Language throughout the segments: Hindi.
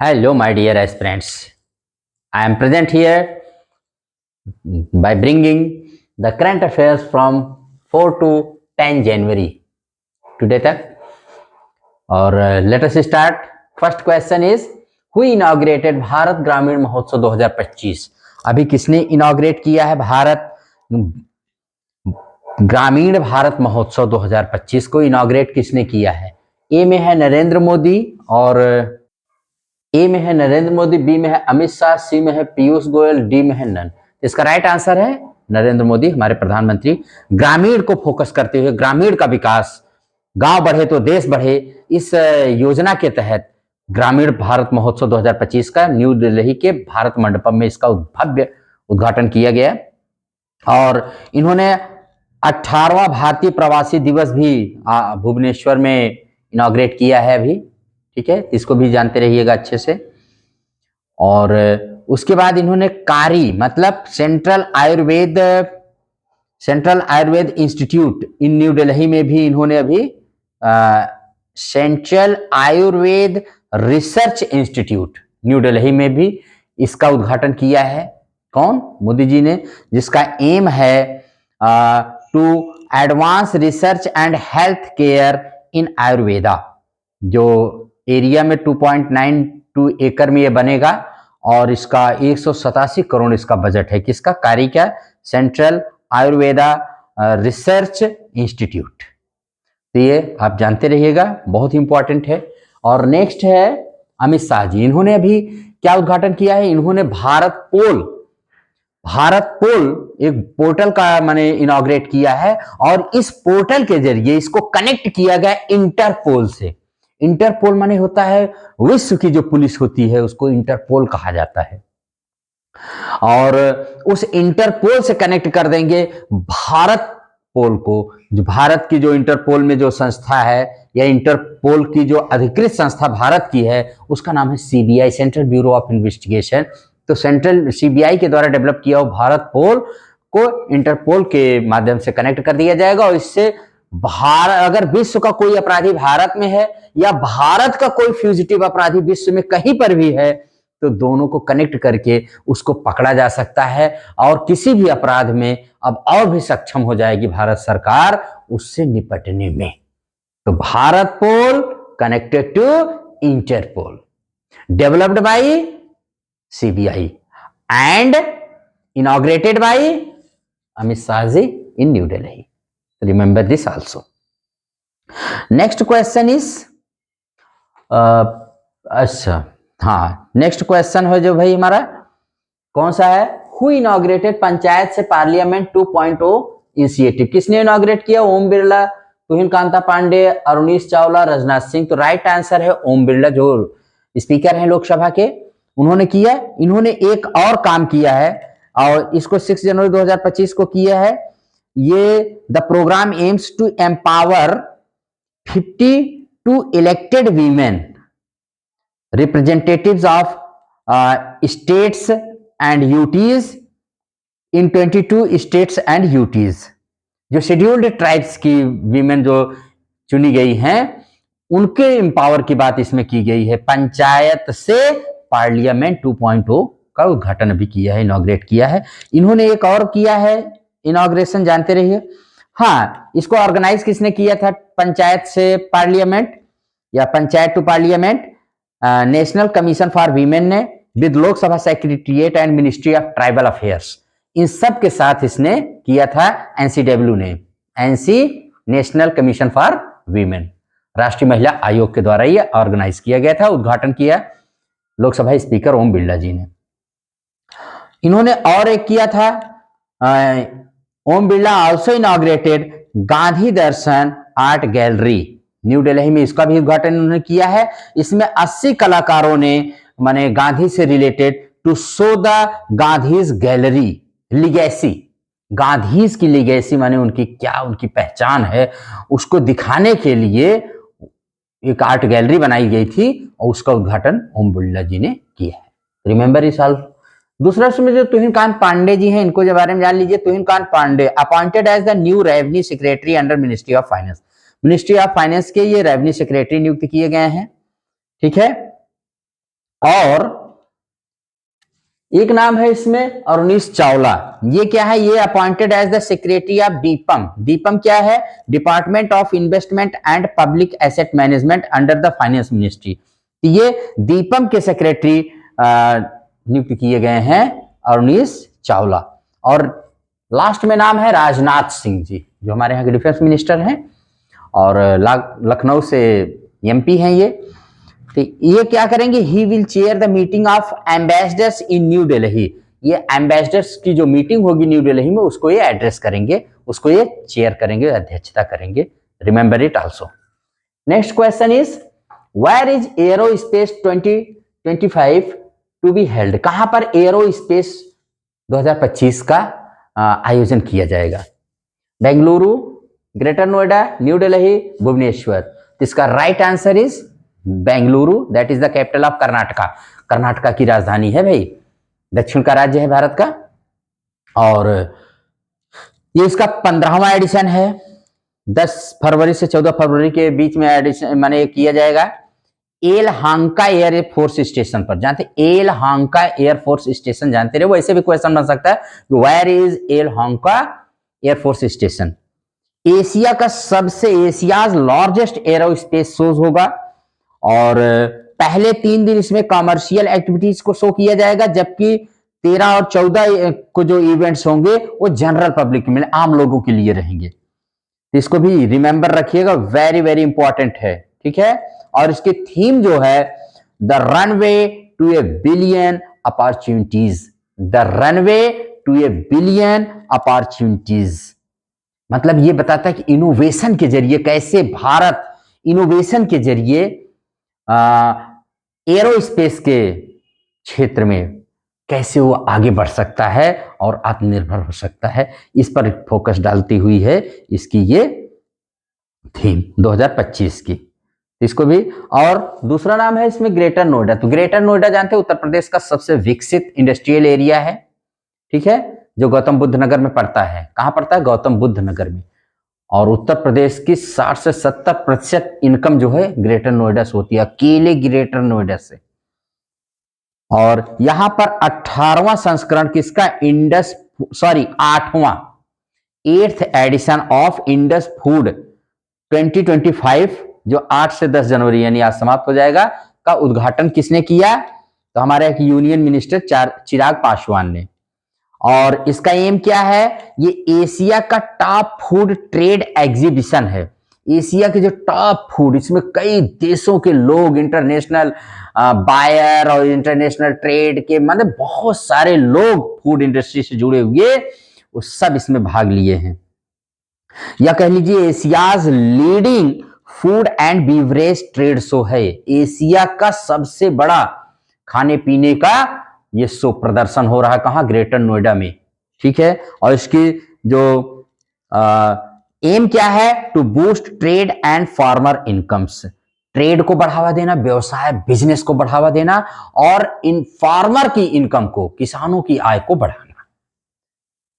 Hello, my dear aspirants. I am present here by bringing the current affairs from 4 to 10 January today तक. और let us start. First question is, who inaugurated Bharat ग्रामीण महोत्सव 2025? अभी किसने इनॉग्रेट किया है ग्रामीण भारत महोत्सव 2025 को इनॉग्रेट किसने किया है? ए में है नरेंद्र मोदी और ए में है नरेंद्र मोदी, बी में है अमित शाह, सी में है पीयूष गोयल, डी में है नन. इसका राइट आंसर है नरेंद्र मोदी, हमारे प्रधानमंत्री. ग्रामीण को फोकस करते हुए ग्रामीण का विकास, गांव बढ़े तो देश बढ़े, इस योजना के तहत ग्रामीण भारत महोत्सव 2025 का न्यू दिल्ली के भारत मंडपम में इसका भव्य उद्घाटन किया गया. और इन्होंने 18वां भारतीय प्रवासी दिवस भी भुवनेश्वर में इनॉग्रेट किया है अभी. ठीक है, इसको भी जानते रहिएगा अच्छे से. और उसके बाद इन्होंने कारी मतलब सेंट्रल आयुर्वेद इंस्टीट्यूट इन न्यू दिल्ली में भी इन्होंने अभी central Ayurveda research institute new Delhi में भी इसका उद्घाटन किया है. कौन? मोदी जी ने, जिसका एम है to advance research and health care in Ayurveda. जो एरिया में 2.92 एकड़ में ये बनेगा और इसका 187 करोड़ इसका बजट है. किसका? कारी का सेंट्रल आयुर्वेदा रिसर्च इंस्टीट्यूट. तो ये आप जानते रहिएगा, बहुत इंपॉर्टेंट है. और नेक्स्ट है अमित शाह जी. इन्होंने अभी क्या उद्घाटन किया है? इन्होंने भारत पोल एक पोर्टल का मैंने इनॉग्रेट किया है और इस पोर्टल के जरिए इसको कनेक्ट किया गया इंटरपोल से. इंटरपोल माने होता है विश्व की जो पुलिस होती है उसको इंटरपोल कहा जाता है. और उस इंटरपोल से कनेक्ट कर देंगे भारत पोल को. जो भारत की जो इंटरपोल में जो संस्था है या इंटरपोल की जो अधिकृत संस्था भारत की है उसका नाम है CBI, central bureau of investigation. तो सेंट्रल सीबीआई के द्वारा डेवलप किया हुआ भारत पोल को इंटरपोल के माध्यम से कनेक्ट कर दिया जाएगा. और इससे अगर विश्व का कोई अपराधी भारत में है या भारत का कोई फ्यूजिटिव अपराधी विश्व में कहीं पर भी है तो दोनों को कनेक्ट करके उसको पकड़ा जा सकता है और किसी भी अपराध में अब और भी सक्षम हो जाएगी भारत सरकार उससे निपटने में. तो Bharatpol connected to Interpol, developed by CBI and inaugurated by Amit Shah ji in New Delhi. Remember this also. Next question is अच्छा हाँ, नेक्स्ट क्वेश्चन है जो भाई हमारा कौन सा है? हु इनॉग्रेटेड पंचायत से पार्लियामेंट 2.0 इनिशिएटिव. किसने इनॉग्रेट किया? ओम बिरला, तुहिन कांता पांडे, अरुणीश चावला, राजनाथ सिंह. तो राइट आंसर है ओम बिरला जो स्पीकर हैं लोकसभा के, उन्होंने किया. इन्होंने एक और काम किया है और इसको 6 जनवरी 2025 को किया है. ये the program aims to empower 52 elected women representatives of states and UTs in 22 states and UTs. जो शेड्यूल्ड ट्राइब्स की वीमेन जो चुनी गई हैं उनके एम्पावर की बात इसमें की गई है. पंचायत से पार्लियामेंट 2.0 का उद्घाटन अभी किया है, इनॉग्रेट किया है. इन्होंने एक और किया है इनॉग्रेशन, जानते रहिए. हाँ, इसको ऑर्गेनाइज किसने किया था? पंचायत से पार्लियामेंट या panchayat to parliament National Commission for Women ने with Lok Sabha secretariat and Ministry of Tribal Affairs. इन सब के साथ इसने किया था एनसीडब्ल्यू ने. NC National Commission for Women, राष्ट्रीय महिला आयोग के द्वारा यह ऑर्गेनाइज किया गया था. उद्घाटन किया लोकसभा स्पीकर ओम बिरला जी ने. इन्होंने और एक किया था, ओम बिरला आल्सो इनॉग्रेटेड गांधी दर्शन आर्ट गैलरी न्यू दिल्ली में. इसका भी उद्घाटन उन्होंने किया है. इसमें 80 कलाकारों ने माने गांधी से related to show the Gandhi's gallery legacy. Gandhi's की लिगेसी माने उनकी क्या उनकी पहचान है उसको दिखाने के लिए एक आर्ट गैलरी बनाई गई थी और उसका उद्घाटन ओम बिरला जी ने किया है. रिमेंबर इस साल. दूसरा उसमें जो तुहिन कांत पांडे जी हैं इनको के बारे में जान लीजिए. Tuhin Kanta Pandey appointed as the new revenue secretary under Ministry of Finance. Ministry of Finance के ये रेवेन्यू सेक्रेटरी नियुक्त किए गए हैं. ठीक है. और एक नाम है इसमें अरुणीश चावला। ये क्या है, ये appointed as the secretary of DIPAM. DIPAM क्या है, department of investment and public asset management under the finance ministry. ये दीपम के सेक्रेटरी नियुक्त किए गए हैं अरुणीश चावला। और लास्ट में नाम है राजनाथ सिंह जी, जो हमारे यहाँ के डिफेंस मिनिस्टर हैं और लखनऊ से एमपी हैं ये। तो ये क्या करेंगे, he will chair the meeting of ambassadors in New Delhi. ये एम्बेसडर्स की जो मीटिंग होगी न्यू दिल्ली में, उसको ये एड्रेस करेंगे, उसको ये चेयर करेंगे, अध्यक्षता करेंगे। Remember it also. Next question is where is aerospace 2025 to be held. कहां पर एरो स्पेस 2025 का आयोजन किया जाएगा। Bengaluru, Greater Noida, New Delhi, Bhubaneswar. इसका right answer is Bengaluru, that is the capital of Karnataka. Karnataka की राजधानी है भाई, दक्षिण का राज्य है भारत का। और ये इसका 15वां एडिशन है। 10 फरवरी से 14 फरवरी के बीच में एडिशन माने किया जाएगा। एल हांका एयर फोर्स स्टेशन पर, जानते एल हांका एयर फोर्स स्टेशन जानते रहे, वैसे भी क्वेश्चन बन सकता है वेयर इज एल हांका एयर फोर्स स्टेशन। एशिया का सबसे एशियाज लार्जेस्ट एरोस्पेस शोज होगा और पहले 3 दिन इसमें कमर्शियल एक्टिविटीज को शो किया जाएगा, जबकि 13 और 14 को जो इवेंट्स होंगे वो जनरल पब्लिक में, आम लोगों के लिए रहेंगे। इसको भी रिमेंबर रखिएगा, वेरी वेरी इंपॉर्टेंट है, ठीक है। और इसकी थीम जो है the runway to a billion opportunities. The runway to a billion opportunities मतलब ये बताता है कि इनोवेशन के जरिए कैसे भारत इनोवेशन के जरिए एरोस्पेस के क्षेत्र में कैसे वो आगे बढ़ सकता है और आत्मनिर्भर हो सकता है, इस पर फोकस डालती हुई है इसकी ये थीम 2025 की। इसको भी, और दूसरा नाम है इसमें ग्रेटर नोएडा। तो ग्रेटर नोएडा जानते हैं उत्तर प्रदेश का सबसे विकसित इंडस्ट्रियल एरिया है, ठीक है, जो गौतम बुद्ध नगर में पड़ता है। कहां पड़ता है, गौतम बुद्ध नगर में। और उत्तर प्रदेश की 60 से 70% इनकम जो है ग्रेटर नोएडा से होती है, अकेले ग्रेटर नोएडा से। और यहां पर 18वां संस्करण किसका, 8th addition of Indus food 2025 जो 8 से 10 जनवरी यानी आज समाप्त हो जाएगा, का उद्घाटन किसने किया, तो हमारे यूनियन मिनिस्टर चिराग पासवान ने। और इसका एम क्या है, ये एशिया का टॉप फूड ट्रेड एग्जीबिशन है। एशिया के जो टॉप फूड, इसमें कई देशों के लोग, इंटरनेशनल बायर और इंटरनेशनल ट्रेड के मतलब बहुत सारे लोग फूड इंडस्ट्री से जुड़े हुए, वो सब इसमें भाग लिए हैं। या कह लीजिए Asia's leading food and beverage trade show है। एशिया का सबसे बड़ा खाने पीने का ये शो प्रदर्शन हो रहा है, कहां, ग्रेटर नोएडा में, ठीक है। और इसकी जो एम क्या है, to boost trade and farmer incomes. Trade को बढ़ावा देना, व्यवसाय बिजनेस को बढ़ावा देना, और इन फार्मर की इनकम को, किसानों की आय को बढ़ाना।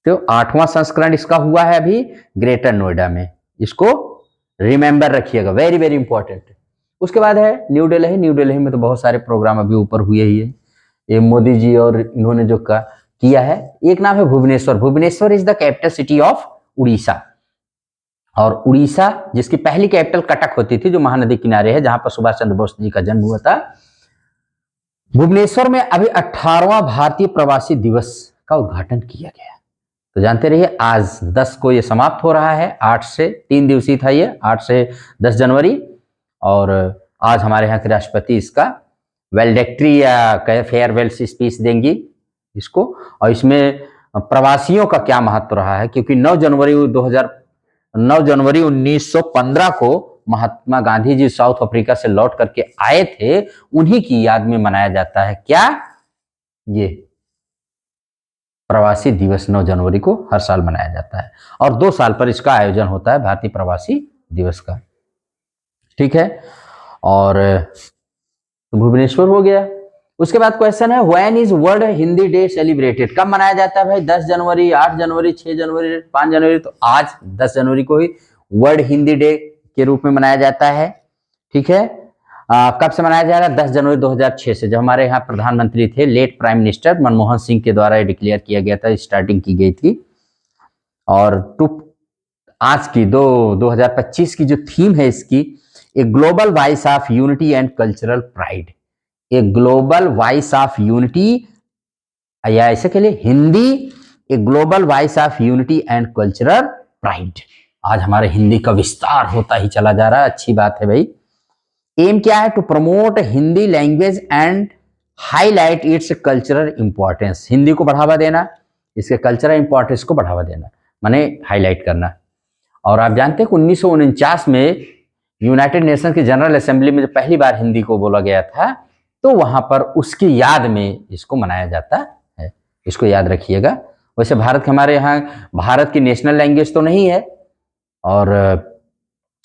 तो 8वां संस्करण इसका हुआ है अभी ग्रेटर नोएडा में, इसको रिमेंबर रखिएगा, वेरी वेरी इंपॉर्टेंट। उसके बाद है न्यू दिल्ली। न्यू दिल्ली में तो बहुत सारे प्रोग्राम अभी ऊपर हुए ही है, ये मोदी जी और इन्होंने जो किया है। एक नाम है Bhubaneswar. Bhubaneswar is the capital city of Orissa. और उड़ीसा जिसकी पहली कैपिटल कटक होती थी, जो महानदी किनारे है, जहां पर सुभाष चंद्र बोस जी का जन्म हुआ था। भुवनेश्वर में अभी 18वां भारतीय प्रवासी दिवस का उद्घाटन किया गया। तो जानते रहिए, आज 10 को ये समाप्त हो रहा है, 8 से 3 दिवसीय था ये, 8 से 10 जनवरी। और आज हमारे यहाँ के राष्ट्रपति इसका वेल्डेक्ट्री या फेयरवेल स्पीच देंगी इसको। और इसमें प्रवासियों का क्या महत्व रहा है, क्योंकि 9 जनवरी 1915 को महात्मा गांधी जी साउथ अफ्रीका से लौट करके आए थे, उन्हीं की याद में मनाया जाता है क्या, ये प्रवासी दिवस 9 जनवरी को हर साल मनाया जाता है। और 2 साल पर इसका आयोजन होता है भारतीय प्रवासी दिवस का, ठीक है। और तो भुवनेश्वर हो गया। उसके बाद क्वेश्चन है when is world Hindi day celebrated. कब मनाया जाता है भाई, 10 जनवरी, 8 जनवरी, 6 जनवरी, 5 जनवरी। तो आज 10 जनवरी को ही वर्ल्ड हिंदी डे के रूप में मनाया जाता है, ठीक है। कब से मनाया जा रहा है? 10 जनवरी 2006 से, जब हमारे यहाँ प्रधानमंत्री थे late prime minister Manmohan Singh के द्वारा ये डिक्लेयर किया गया था, स्टार्टिंग की गई थी। और आज की 2025 की जो थीम है इसकी, a global voice of unity and cultural pride. A global voice of unity, या ऐसे के लिए Hindi, a global voice of unity and cultural pride. आज हमारे हिंदी का विस्तार होता ही चला जा रहा है, अच्छी बात है भाई। एम क्या है? To promote Hindi language and highlight its cultural importance. Hindi को बढ़ावा देना, इसके कल्चरल इंपॉर्टेंस को बढ़ावा देना, माने हाईलाइट करना। और आप जानते हैं कि 1949 में यूनाइटेड नेशन की जनरल असेंबली में जब पहली बार हिंदी को बोला गया था, तो वहां पर उसकी याद में इसको मनाया जाता है, इसको याद रखिएगा। वैसे भारत के, हमारे यहाँ भारत की नेशनल लैंग्वेज तो नहीं है और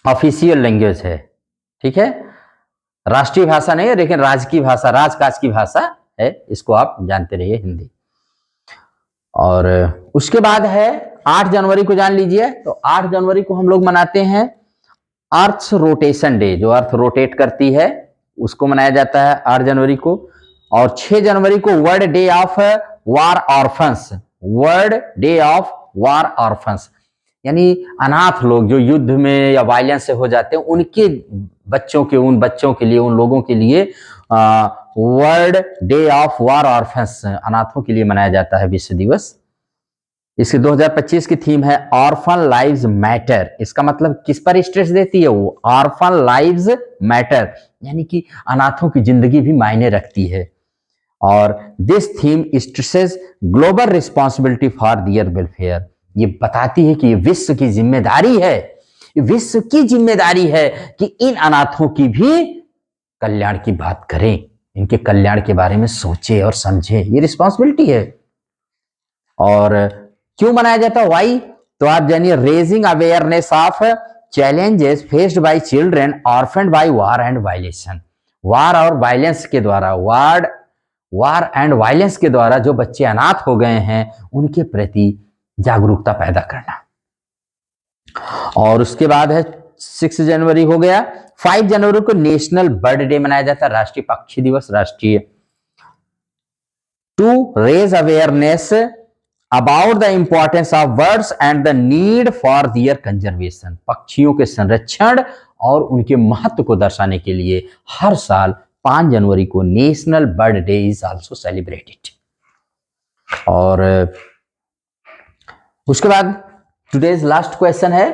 ऑफिशियल लैंग्वेज है, ठीक है, राष्ट्रीय भाषा नहीं है, लेकिन राज की भाषा, राजकाज की भाषा है, इसको आप जानते रहिए हिंदी। और उसके बाद है 8 जनवरी को, जान लीजिए, तो 8 जनवरी को हम लोग मनाते हैं अर्थ रोटेशन डे। जो अर्थ रोटेट करती है उसको मनाया जाता है 8 जनवरी को। और 6 जनवरी को world day of war orphans, world day of war orphans, यानी अनाथ लोग जो युद्ध में या वायलेंस से हो जाते हैं, उनके बच्चों के, उन बच्चों के लिए, उन लोगों के लिए world day of war orphans, अनाथों के लिए मनाया जाता है विश्व दिवस। इसकी 2025 की थीम है ऑर्फन लाइव्स मैटर। इसका मतलब किस पर स्ट्रेस देती है वो? ऑर्फन लाइव्स मैटर, यानी कि अनाथों की जिंदगी भी मायने रखती है। और this theme stresses global responsibility for their welfare. ये बताती है कि ये विश्व की जिम्मेदारी है, विश्व की जिम्मेदारी है कि इन अनाथों की भी कल्याण की बात करें, इनके कल्याण के बारे में सोचे और समझे, ये रिस्पॉन्सिबिलिटी है। और क्यों मनाया जाता है? वाई? तो आप जानिए, raising awareness of challenges faced by children orphaned by war and violation. War और वायलेंस के द्वारा, वार एंड वायलेंस के द्वारा जो बच्चे अनाथ हो गए हैं, उनके प्रति जागरूकता पैदा करना। और उसके बाद है 6 जनवरी हो गया। 5 जनवरी को नेशनल बर्ड डे मनाया जाता है, राष्ट्रीय पक्षी दिवस, राष्ट्रीय, to raise awareness about the importance of birds and the need for their conservation. पक्षियों के संरक्षण और उनके महत्व को दर्शाने के लिए हर साल 5 जनवरी को national bird day is also celebrated. और उसके बाद टुडेज लास्ट क्वेश्चन है,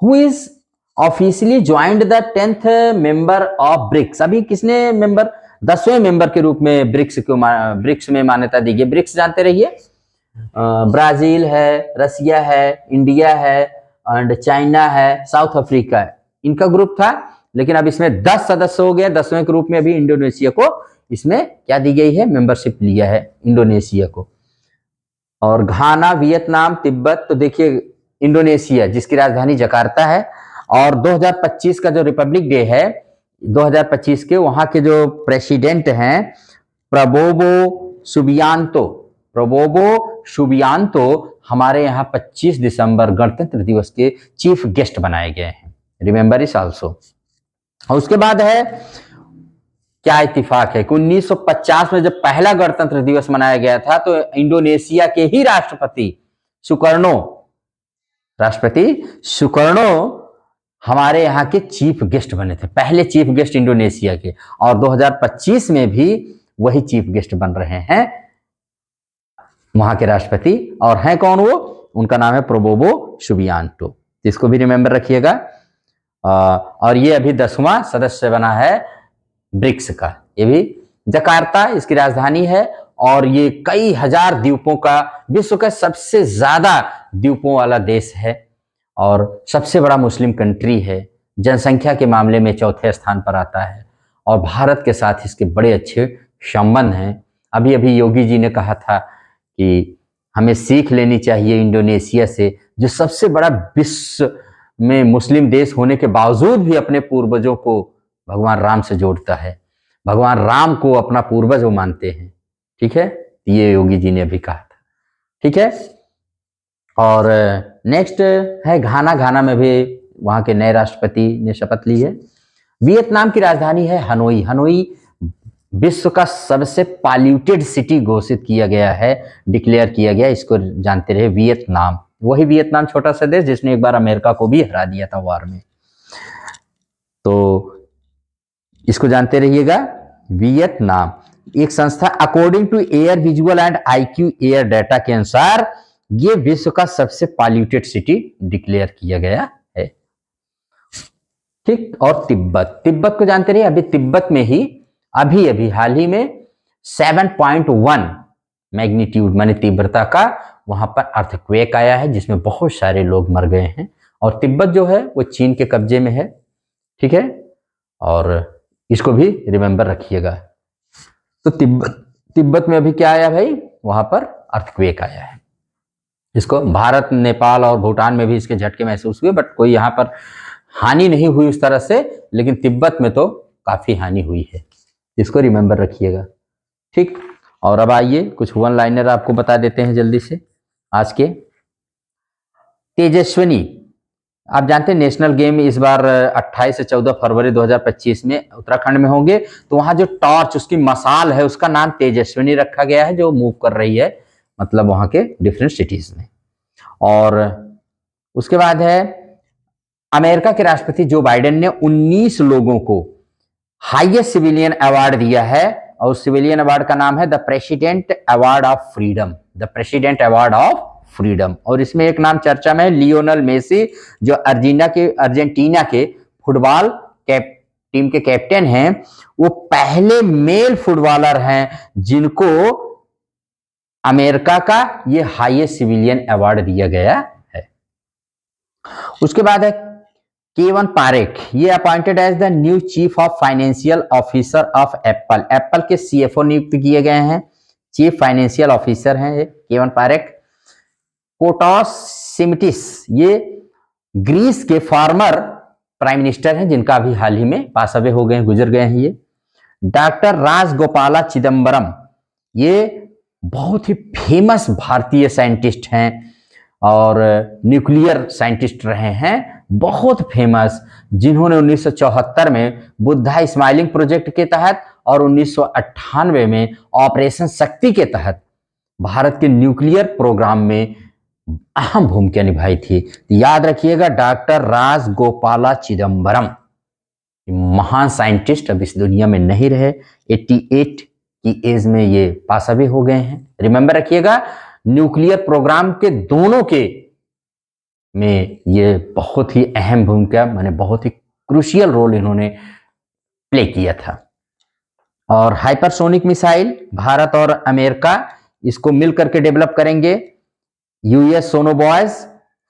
who is officially joined the 10th member of BRICS. अभी किसने मेंबर, 10वें मेंबर के रूप में ब्रिक्स में मान्यता दी गई। ब्रिक्स जानते रहिए, ब्राजील है, रसिया है, इंडिया है, एंड चाइना है, साउथ अफ्रीका है, इनका ग्रुप था। लेकिन अब इसमें 10 सदस्य हो गए। 10वें ग्रुप में अभी इंडोनेशिया को इसमें क्या दी गई है? मेंबरशिप लिया है इंडोनेशिया को। और घाना, वियतनाम, तिब्बत, तो देखिए इंडोनेशिया जिसकी राजधानी जकार्ता है। और 2025 का जो रिपब्लिक डे है 2025 के, वहां के जो प्रेसिडेंट हैं प्रबोवो सुबियांतो हमारे यहाँ 25 दिसंबर गणतंत्र दिवस के चीफ गेस्ट बनाए गए हैं। रिमेंबर इस आल्सो। और उसके बाद है, क्या इत्तेफाक है कि 1950 में जब पहला गणतंत्र दिवस मनाया गया था, तो इंडोनेशिया के ही राष्ट्रपति सुकर्णो हमारे यहाँ के चीफ गेस्ट बने थे, पहले चीफ गेस्ट इंडोनेशिया के। और 2025 में भी वही चीफ गेस्ट बन रहे हैं वहां के राष्ट्रपति। और हैं कौन वो? उनका नाम है प्रबोवो सुबियांतो, इसको भी रिमेंबर रखिएगा। और ये अभी 10वां सदस्य बना है ब्रिक्स का। ये भी जकार्ता इसकी राजधानी है। और ये कई हजार द्वीपों का, विश्व का सबसे ज्यादा द्वीपों वाला देश है और सबसे बड़ा मुस्लिम कंट्री है। जनसंख्या के मामले में 4थे स्थान पर आता है और भारत के साथ इसके बड़े अच्छे संबंध हैं। अभी अभी योगी जी ने कहा था कि हमें सीख लेनी चाहिए इंडोनेशिया से, जो सबसे बड़ा विश्व में मुस्लिम देश होने के बावजूद भी अपने पूर्वजों को भगवान राम से जोड़ता है, भगवान राम को अपना पूर्वज वो मानते हैं। ठीक है, ये योगी जी ने अभी कहा था। ठीक है, और नेक्स्ट है घाना। घाना में भी वहां के नए राष्ट्रपति ने शपथ ली है। वियतनाम की राजधानी है हनोई। हनोई विश्व का सबसे पॉल्यूटेड सिटी घोषित किया गया है, डिक्लेयर किया गया। इसको जानते रहे, वियतनाम। वही वियतनाम छोटा सा देश जिसने एक बार अमेरिका को भी हरा दिया था वार में। तो इसको जानते रहिएगा, वियतनाम। एक संस्था according to air visual and IQ air data के अनुसार ये विश्व का सबसे पॉल्यूटेड सिटी डिक्लेयर किया गया है। ठीक। और तिब्बत, तिब्बत को जानते रहिए। अभी तिब्बत में ही अभी अभी हाल ही में 7.1 मैग्नीट्यूड माने तीव्रता का वहां पर अर्थक्वेक आया है, जिसमें बहुत सारे लोग मर गए हैं। और तिब्बत जो है वो चीन के कब्जे में है। ठीक है, और इसको भी रिमेंबर रखिएगा। तो तिब्बत में अभी क्या आया भाई, वहां पर अर्थक्वेक आया है। इसको भारत, नेपाल और भूटान में भी इसके झटके महसूस हुए, बट कोई यहाँ पर हानि नहीं हुई उस तरह से, लेकिन तिब्बत में तो काफी हानि हुई है। इसको रिमेंबर रखिएगा। ठीक। और अब आइए कुछ वन लाइनर आपको बता देते हैं जल्दी से आज के। तेजस्विनी, आप जानते हैं नेशनल गेम इस बार 28 से 14 फरवरी 2025 में उत्तराखंड में होंगे। तो वहां जो टॉर्च, उसकी मसाल है, उसका नाम तेजस्विनी रखा गया है, जो मूव कर रही है मतलब वहां के डिफरेंट सिटीज में। और उसके बाद है अमेरिका के राष्ट्रपति जो बाइडेन ने 19 लोगों को हाईएस्ट सिविलियन अवार्ड दिया है, और उस सिविलियन अवार्ड का नाम है the president award of freedom. The president award of freedom. और इसमें एक नाम चर्चा में है, लियोनेल मेसी, जो अर्जेंटीना के फुटबॉल टीम के कैप्टन हैं। वो पहले मेल फुटबॉलर हैं जिनको अमेरिका का ये हाईएस्ट सिविलियन अवार्ड दिया गया है। उसके बाद है केवन पारेख, ये appointed as the new chief of financial officer of Apple. Apple के सीएफओ नियुक्त किए गए हैं, चीफ फाइनेंशियल ऑफिसर हैं ये केवन पारेख। कोटोस सिमिटिस, ये ग्रीस के फॉर्मर प्राइम मिनिस्टर हैं, जिनका अभी हाल ही में पास अवे हो गए, गुजर गए हैं ये। डॉक्टर राजगोपाला चिदम्बरम, ये बहुत ही फेमस भारतीय साइंटिस्ट हैं और न्यूक्लियर साइंटिस्ट रहे हैं, बहुत फेमस, जिन्होंने 1974 में बुद्धा स्माइलिंग प्रोजेक्ट के तहत और 1998 में ऑपरेशन शक्ति के तहत भारत के न्यूक्लियर प्रोग्राम में अहम भूमिका निभाई थी। तो याद रखिएगा, डॉक्टर राजगोपाला चिदम्बरम, महान साइंटिस्ट अब इस दुनिया में नहीं रहे। 88 की एज में ये पास अवे हो गए हैं। रिमेंबर रखिएगा, न्यूक्लियर प्रोग्राम के दोनों के में ये बहुत ही अहम भूमिका, माने बहुत ही क्रूशियल रोल इन्होंने प्ले किया था। और हाइपरसोनिक मिसाइल भारत और अमेरिका इसको मिलकर के डेवलप करेंगे। यूएस सोनोबॉयज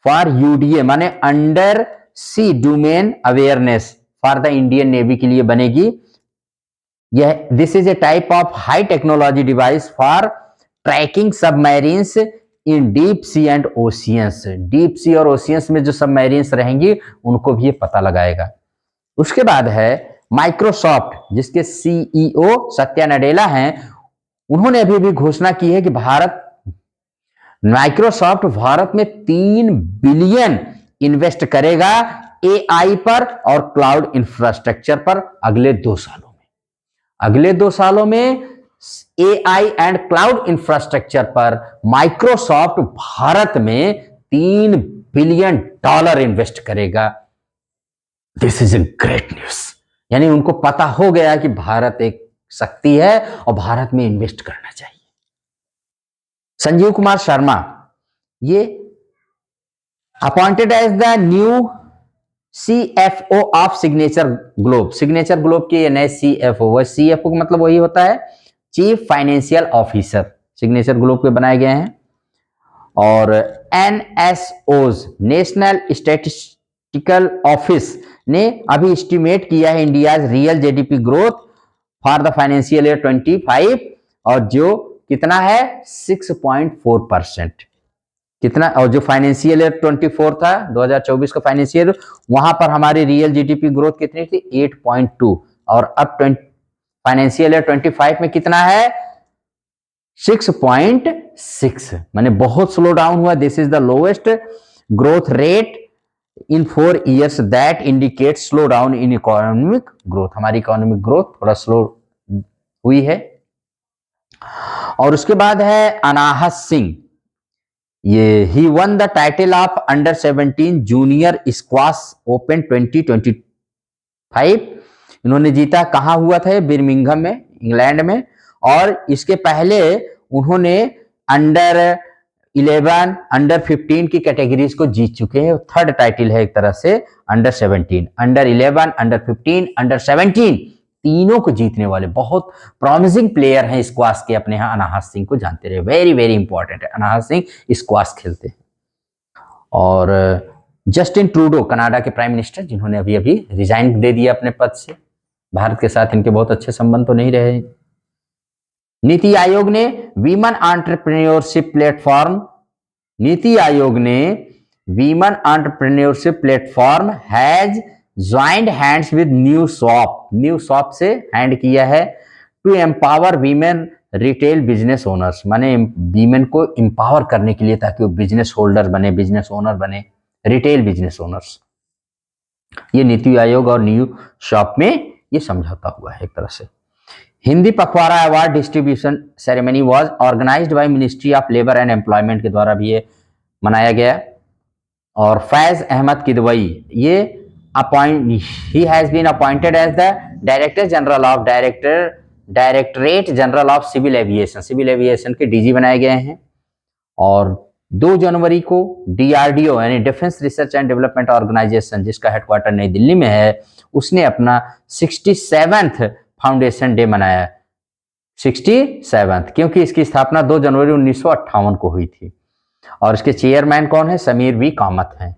फॉर यूडीए माने under sea domain awareness for the Indian navy के लिए बनेगी। यह this is a type of high technology device for tracking submarines in deep sea and oceans. Deep sea और ओशियंस में जो सबमरीन्स रहेंगी उनको भी ये पता लगाएगा। उसके बाद है माइक्रोसॉफ्ट, जिसके सीईओ सत्या नडेला हैं, उन्होंने अभी भी घोषणा की है कि माइक्रोसॉफ्ट भारत में 3 बिलियन इन्वेस्ट करेगा एआई पर और क्लाउड इंफ्रास्ट्रक्चर पर अगले 2 सालों में। अगले 2 सालों में एआई एंड क्लाउड इंफ्रास्ट्रक्चर पर माइक्रोसॉफ्ट भारत में $3 बिलियन इन्वेस्ट करेगा। This is a great news. यानी उनको पता हो गया कि भारत एक शक्ति है और भारत में इन्वेस्ट करना चाहिए। संजीव कुमार शर्मा, ये appointed as the new CFO of signature global. Signature global के नए सीएफओ, वह सीएफओ का मतलब वही होता है chief financial officer, signature global के बनाए गए हैं। और एनएसओज नेशनल स्टैटिस्टिकल ऑफिस ने अभी एस्टिमेट किया है India's real GDP growth for the financial year 25, और जो कितना है 6.4%। कितना, और जो फाइनेंशियल ईयर 24 था 2024 का फाइनेंशियल, वहां पर हमारी रियल जीडीपी ग्रोथ कितनी थी 8.2, और अब फाइनेंशियल ईयर 25 में कितना है 6.6, माने बहुत स्लो डाउन हुआ। This is the lowest growth rate in 4 years that indicate slow down in economic growth, हमारी इकोनॉमिक ग्रोथ थोड़ा स्लो हुई है। और उसके बाद है अनाहत सिंह, ये ही won the title of under 17 junior squash open 2025। इन्होंने जीता, कहाँ हुआ था ये, बिर्मिंघम में, इंग्लैंड में। और इसके पहले उन्होंने अंडर 11 अंडर 15 की कैटेगरीज को जीत चुके हैं। थर्ड टाइटल है एक तरह से अंडर 17, अंडर 11, अंडर 15, अंडर 17 तीनों को जीतने वाले बहुत प्रॉमिसिंग प्लेयर हैं स्क्वाश के। अपने यहाँ अनाहत सिंह को जानते रहे, वेरी वेरी इंपॉर्टेंट है, अनाहत सिंह स्क्वाश खेलते हैं। और जस्टिन ट्रूडो कनाडा के प्राइम मिनिस्टर, जिन्होंने अभी अभी रिजाइन दे दिया अपने पद से, भारत के साथ इनके बहुत अच्छे संबंध तो नहीं रहे। नीति आयोग ने women entrepreneurship platform, NITI Aayog ने women entrepreneurship platform has joined hands with new shop से हैंड किया है to empower women retail business owners, माने वीमेन को एम्पावर करने के लिए ताकि वो बिजनेस होल्डर बने, बिजनेस ओनर बने, रिटेल बिजनेस ओनर्स। ये नीति आयोग और न्यू शॉप में ये समझौता हुआ है एक तरह से। Hindi Pakhwada award distribution ceremony was organised by ministry of labour and employment के द्वारा भी ये मनाया गया। और फैज अहमद किदवई, ये he has been appointed as the director general of directorate general of civil aviation के डीजी बनाए गए हैं। और 2 जनवरी को डीआरडीओ यानी defence research and development organisation, जिसका हेडक्वार्टर नई दिल्ली में है, उसने अपना 67th फाउंडेशन डे मनाया। 67th, क्योंकि इसकी स्थापना 2 जनवरी 1958 को हुई थी। और इसके चेयरमैन कौन है, समीर वी कामत हैं।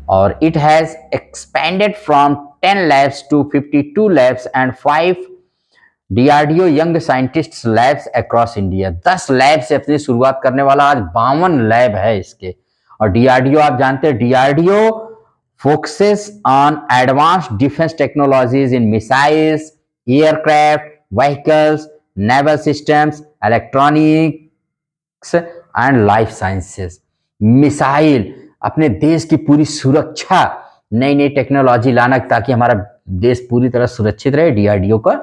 और it has expanded from 10 labs to 52 labs and 5 DRDO young scientist labs across India. 10 lab से अपनी शुरुआत करने वाला आज 52 लैब है इसके। और डीआरडीओ आप जानते हैं, DRDO focuses on advanced defence technologies in missiles, aircraft, vehicles, naval systems, electronics and life sciences. Missile, अपने देश की पूरी सुरक्षा, नई नई टेक्नोलॉजी लाना ताकि हमारा देश पूरी तरह सुरक्षित रहे, डीआरडीओ का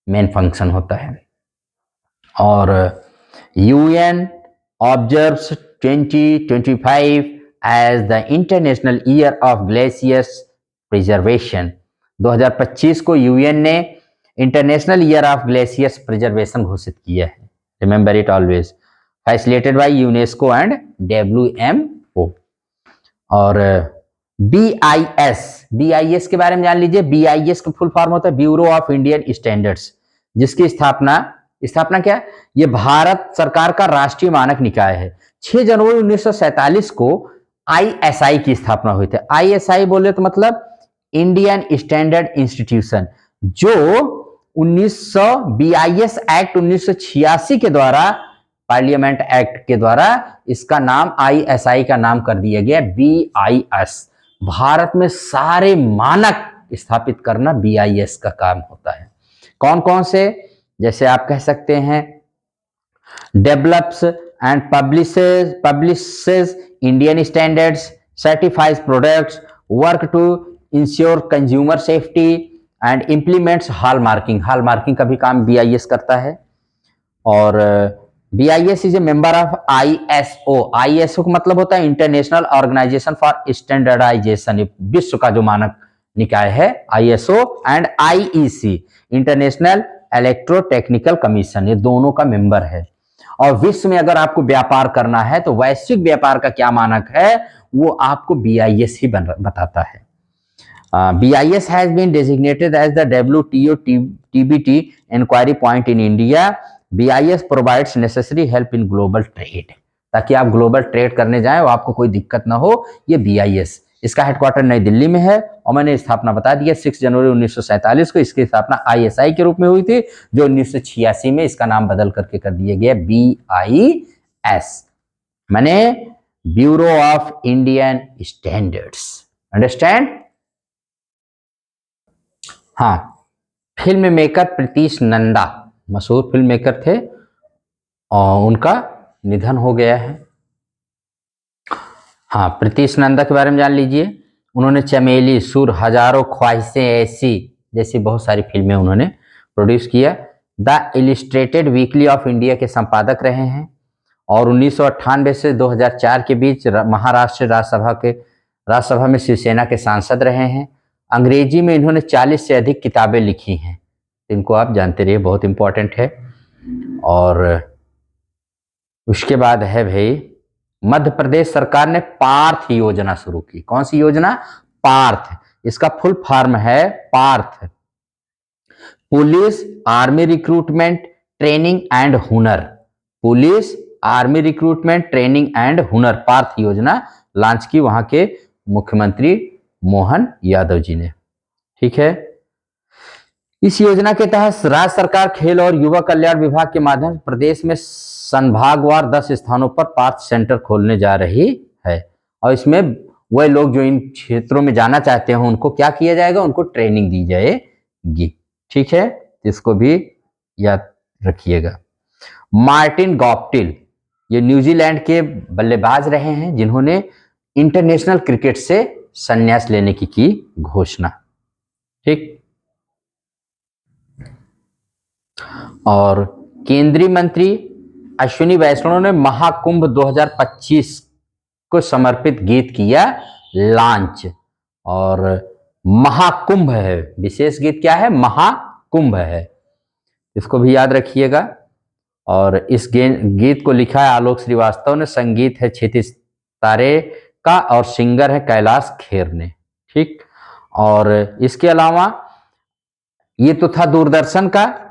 मेन फंक्शन होता है। और UN observes 2025 as the international year of glaciers preservation. 2025 को यूएन ने international year of glaciers preservation घोषित किया है। Remember it always, facilitated by UNESCO and WMO। और BIS के बारे में जान लीजिए। BIS का फुल फॉर्म होता है ब्यूरो ऑफ इंडियन स्टैंडर्ड्स, जिसकी स्थापना क्या, ये भारत सरकार का राष्ट्रीय मानक निकाय है। 6 जनवरी 1947 को ISI की स्थापना हुई थी। ISI बोले तो मतलब इंडियन स्टैंडर्ड इंस्टीट्यूशन, जो BIS एक्ट 1986 के द्वारा, पार्लियामेंट एक्ट के द्वारा इसका नाम ISI का नाम कर दिया गया BIS। भारत में सारे मानक स्थापित करना BIS का काम होता है। कौन कौन से, जैसे आप कह सकते हैं, develops and publishes Indian standards, certifies products, work to ensure consumer safety and implements hallmarking का भी काम BIS करता है। और BIS is a member of ISO का मतलब होता है इंटरनेशनल ऑर्गेनाइजेशन फॉर स्टैंडर्डाइजेशन, विश्व का जो मानक निकाय है ISO, and IEC international electrotechnical commission, ये दोनों का मेंबर है। और विश्व में अगर आपको व्यापार करना है तो वैश्विक व्यापार का क्या मानक है वो आपको BIS ही बताता है। BIS has been designated as the WTO TBT inquiry point in India. BIS provides necessary help in global trade, ताकि आप ग्लोबल ट्रेड करने जाएं और आपको कोई दिक्कत ना हो। ये BIS, इसका हेडक्वार्टर नई दिल्ली में है। और मैंने स्थापना बता दिया 6 जनवरी 1947 को इसकी स्थापना ISI के रूप में हुई थी, जो 1986 में इसका नाम बदल करके कर दिया गया BIS, माने bureau of Indian standards. Understand? हाँ, फिल्म मेकर प्रीतीश नंदा मशहूर फिल्म मेकर थे और उनका निधन हो गया है। हाँ, प्रीतिश नंदा के बारे में जान लीजिए। उन्होंने चमेली, सुर, हजारों ख्वाहिशें ऐसी जैसी बहुत सारी फिल्में उन्होंने प्रोड्यूस किया। The illustrated weekly off India के संपादक रहे हैं और 1998 से 2004 के बीच महाराष्ट्र राज्यसभा में शिवसेना के सांसद रहे हैं। अंग्रेजी में इन्होंने 40 से अधिक किताबें लिखी हैं। इनको आप जानते रहिए, बहुत इंपॉर्टेंट है। और उसके बाद है भाई, मध्य प्रदेश सरकार ने पार्थ योजना शुरू की। कौन सी योजना? पार्थ। इसका फुल फॉर्म है Parth, police army recruitment training and हुनर। Police army recruitment training and हुनर पार्थ योजना लॉन्च की वहां के मुख्यमंत्री मोहन यादव जी ने। ठीक है। इस योजना के तहत राज्य सरकार खेल और युवा कल्याण विभाग के माध्यम से प्रदेश में संभागवार 10 स्थानों पर पार्थ सेंटर खोलने जा रही है। और इसमें वह लोग जो इन क्षेत्रों में जाना चाहते हैं उनको क्या किया जाएगा? उनको ट्रेनिंग दी जाएगी। ठीक है, इसको भी याद रखिएगा। मार्टिन गॉप्टिल, ये न्यूजीलैंड के बल्लेबाज रहे हैं जिन्होंने इंटरनेशनल क्रिकेट से संन्यास लेने की घोषणा। ठीक। और केंद्रीय मंत्री अश्विनी वैष्णव ने महाकुंभ 2025 को समर्पित गीत किया लॉन्च। और महाकुंभ है, विशेष गीत क्या है? महाकुंभ है। इसको भी याद रखिएगा। और इस गीत को लिखा है आलोक श्रीवास्तव ने, संगीत है क्षितिज तारे का और सिंगर है कैलाश खेर ने। ठीक। और इसके अलावा ये तो था दूरदर्शन का।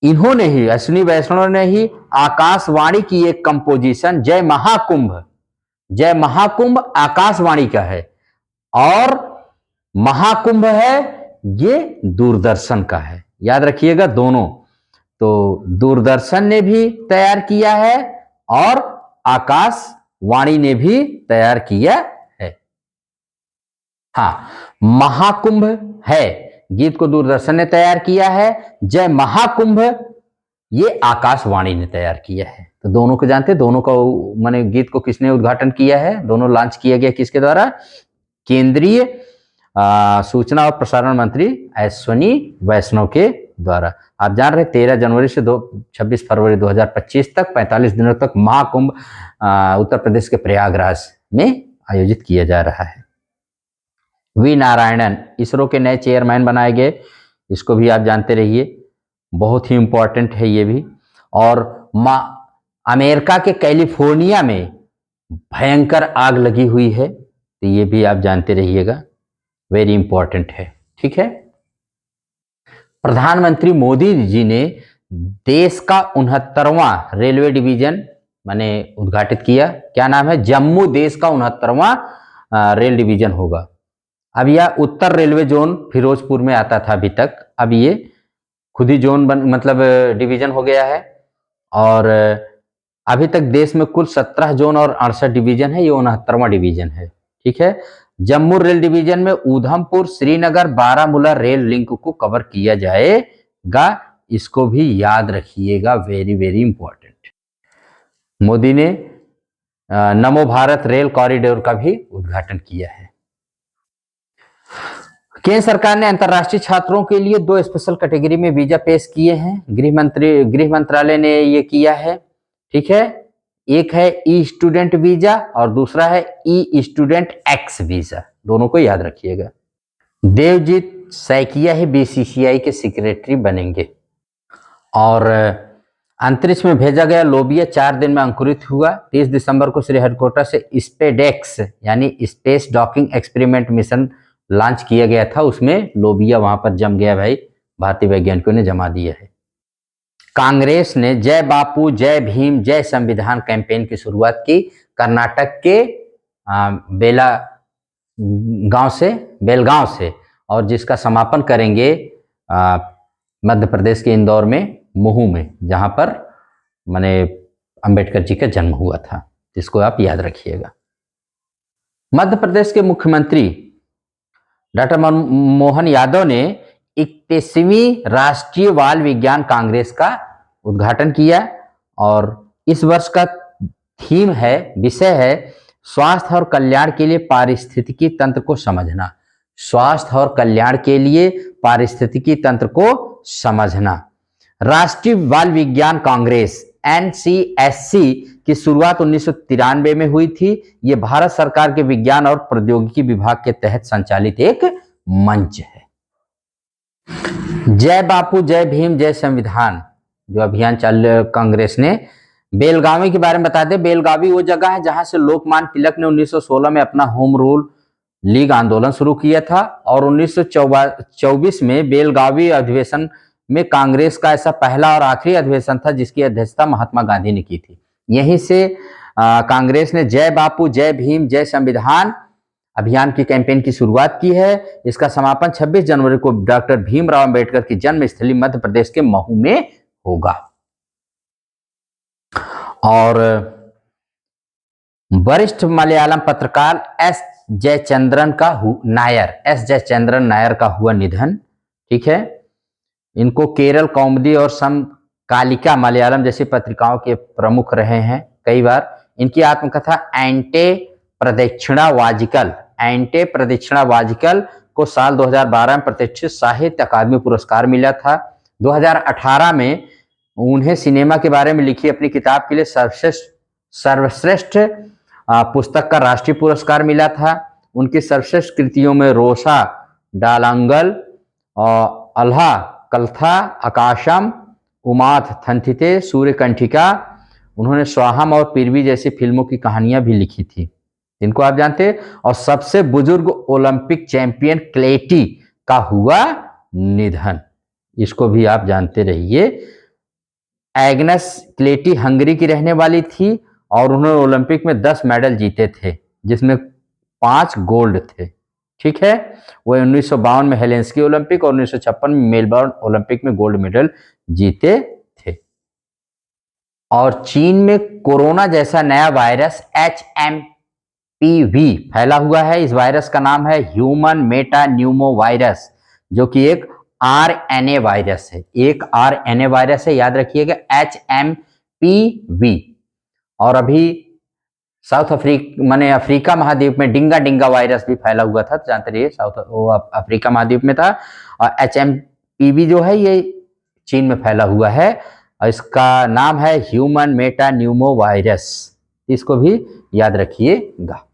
इन्होंने ही, अश्विनी वैष्णव ने ही आकाशवाणी की एक कंपोजिशन जय महाकुंभ आकाशवाणी का है और महाकुंभ है ये दूरदर्शन का है। याद रखिएगा दोनों। तो दूरदर्शन ने भी तैयार किया है और आकाशवाणी ने भी तैयार किया है। हाँ, महाकुंभ है गीत को दूरदर्शन ने तैयार किया है, जय महाकुंभ ये आकाशवाणी ने तैयार किया है। तो दोनों को जानते हैं, दोनों का माने गीत को किसने उद्घाटन किया है? दोनों लॉन्च किया गया किसके द्वारा? केंद्रीय सूचना और प्रसारण मंत्री अश्विनी वैष्णव के द्वारा। आप जान रहे 13 जनवरी से 26 फरवरी 2025 तक 45 दिनों तक महाकुंभ उत्तर प्रदेश के प्रयागराज में आयोजित किया जा रहा है। वी नारायणन इसरो के नए चेयरमैन बनाए गए। इसको भी आप जानते रहिए, बहुत ही इंपॉर्टेंट है ये भी। और अमेरिका के कैलिफोर्निया में भयंकर आग लगी हुई है, तो ये भी आप जानते रहिएगा, वेरी इंपॉर्टेंट है। ठीक है। प्रधानमंत्री मोदी जी ने देश का 69वां रेलवे डिवीजन माने उद्घाटित किया। क्या नाम है? जम्मू देश का 69वां रेल डिवीजन होगा। अब यह उत्तर रेलवे जोन फिरोजपुर में आता था अभी तक, अब ये खुद ही जोन मतलब डिवीजन हो गया है। और अभी तक देश में कुल 17 जोन और 68 डिवीजन है, ये 69वां डिवीजन है। ठीक है। जम्मू रेल डिवीजन में उधमपुर, श्रीनगर, बारामूला रेल लिंक को कवर किया जाएगा। इसको भी याद रखिएगा, वेरी वेरी इंपॉर्टेंट। मोदी ने नमो भारत रेल कॉरिडोर का भी उद्घाटन किया है। केंद्र सरकार ने अंतर्राष्ट्रीय छात्रों के लिए 2 स्पेशल कैटेगरी में वीजा पेश किए हैं। गृह मंत्रालय ने ये किया है। ठीक है। एक है ई स्टूडेंट वीजा और दूसरा है ई स्टूडेंट एक्स वीजा। दोनों को याद रखिएगा। देवजीत सैकिया ही बीसीसीआई के सेक्रेटरी बनेंगे। और अंतरिक्ष में भेजा गया लोबिया 4 दिन में अंकुरित हुआ। 30 दिसंबर को श्रीहरिकोटा से स्पेडेक्स यानी space docking experiment mission launch किया गया था। उसमें लोबिया वहां पर जम गया भाई, भारतीय वैज्ञानिकों ने जमा दिया है। कांग्रेस ने जय बापू, जय भीम, जय संविधान कैंपेन की शुरुआत की कर्नाटक के बेलगांव से और जिसका समापन करेंगे मध्य प्रदेश के इंदौर में महू में, जहां पर माने अंबेडकर जी का जन्म हुआ था। इसको आप याद रखिएगा। मध्य प्रदेश के मुख्यमंत्री डॉक्टर मोहन यादव ने 21वीं राष्ट्रीय बाल विज्ञान कांग्रेस का उद्घाटन किया और इस वर्ष का थीम है, विषय है स्वास्थ्य और कल्याण के लिए पारिस्थितिकी तंत्र को समझना, स्वास्थ्य और कल्याण के लिए पारिस्थितिकी तंत्र को समझना। राष्ट्रीय बाल विज्ञान कांग्रेस एनसीएससी की शुरुआत 1993 में हुई थी। ये भारत सरकार के विज्ञान और प्रौद्योगिकी विभाग के तहत संचालित एक मंच है। जय बापू जय भीम जय संविधान जो अभियान चल कांग्रेस ने, बेलगावी के बारे में बता दें। बेलगावी वो जगह है जहां से लोकमान्य तिलक ने 1916 में अपना होम रूल लीग आंदोलन शुरू किया था और 1924 में बेलगावी अधिवेशन में कांग्रेस का ऐसा पहला और आखिरी अधिवेशन था जिसकी अध्यक्षता महात्मा गांधी ने की थी। यहीं से कांग्रेस ने जय बापू जय भीम जय संविधान अभियान की कैंपेन की शुरुआत की है। इसका समापन 26 जनवरी को डॉक्टर भीमराव अंबेडकर की जन्मस्थली मध्य प्रदेश के महू में होगा। और वरिष्ठ मलयालम पत्रकार एस जयचंद्रन नायर का हुआ निधन। ठीक है, इनको केरल कौमुदी और समकालिका मलयालम जैसी पत्रिकाओं के प्रमुख रहे हैं कई बार। इनकी आत्मकथा एंटे प्रदक्षिणावाजिकल को साल 2012 में प्रतिष्ठित साहित्य अकादमी पुरस्कार मिला था। 2018 में उन्हें सिनेमा के बारे में लिखी अपनी किताब के लिए सर्वश्रेष्ठ पुस्तक का राष्ट्रीय पुरस्कार मिला था। उनकी सर्वश्रेष्ठ कृतियों में रोसा डालांगल और अल्हा कलथा आकाशम उमाथ थंथिते सूर्यकंठिका, उन्होंने स्वाहम और पीरवी जैसी फिल्मों की कहानियां भी लिखी थी जिनको आप जानते हैं। और सबसे बुजुर्ग ओलंपिक चैंपियन क्लेटी का हुआ निधन, इसको भी आप जानते रहिए। एग्नेस क्लेटी हंगरी की रहने वाली थी और उन्होंने ओलंपिक में 10 मेडल जीते थे जिसमें 5 गोल्ड थे। ठीक है, वो 1952 में हेलेंस्की ओलंपिक और 1956 में मेलबर्न ओलंपिक में गोल्ड मेडल जीते थे। और चीन में कोरोना जैसा नया वायरस HMPV फैला हुआ है। इस वायरस का नाम है ह्यूमन मेटा न्यूमो वायरस, जो कि एक RNA वायरस है। एक RNA वायरस है, याद रखिएगा HMPV। और अभी अफ्रीका महाद्वीप में डिंगा वायरस भी फैला हुआ था, जानते रहिए। अफ्रीका महाद्वीप में था। और HMPV जो है ये चीन में फैला हुआ है और इसका नाम है ह्यूमन मेटा न्यूमो वायरस, इसको भी याद रखिएगा।